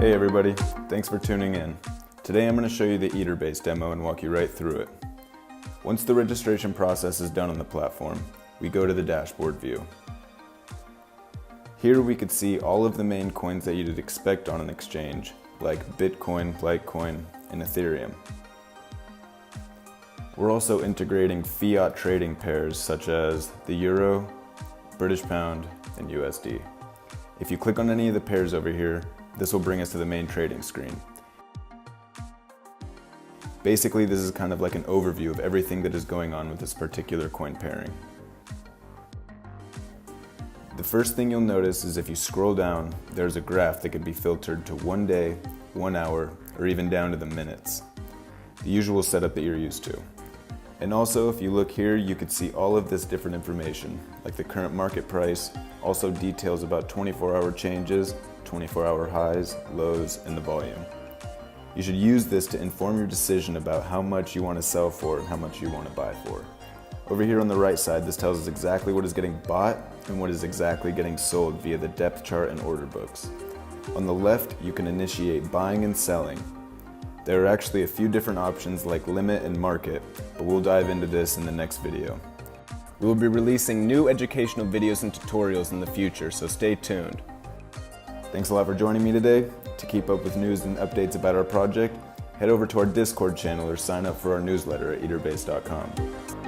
Hey everybody, thanks for tuning in. Today I'm going to show you the Eterbase demo and walk you right through it. Once the registration process is done on the platform, we go to the dashboard view. Here we could see all of the main coins that you'd expect on an exchange, like Bitcoin, Litecoin, and Ethereum. We're also integrating fiat trading pairs such as the Euro, British Pound, and USD. If you click on any of the pairs over here, this will bring us to the main trading screen. Basically, this is kind of like an overview of everything that is going on with this particular coin pairing. The first thing you'll notice is if you scroll down, there's a graph that can be filtered to 1 day, 1 hour, or even down to the minutes. The usual setup that you're used to. And also, if you look here, you could see all of this different information, like the current market price, also details about 24-hour changes, 24-hour highs, lows, and the volume. You should use this to inform your decision about how much you want to sell for and how much you want to buy for. Over here on the right side, this tells us exactly what is getting bought and what is exactly getting sold via the depth chart and order books. On the left, you can initiate buying and selling. There are actually a few different options like limit and market, but we'll dive into this in the next video. We will be releasing new educational videos and tutorials in the future, so stay tuned. Thanks a lot for joining me today. To keep up with news and updates about our project, head over to our Discord channel or sign up for our newsletter at eterbase.com.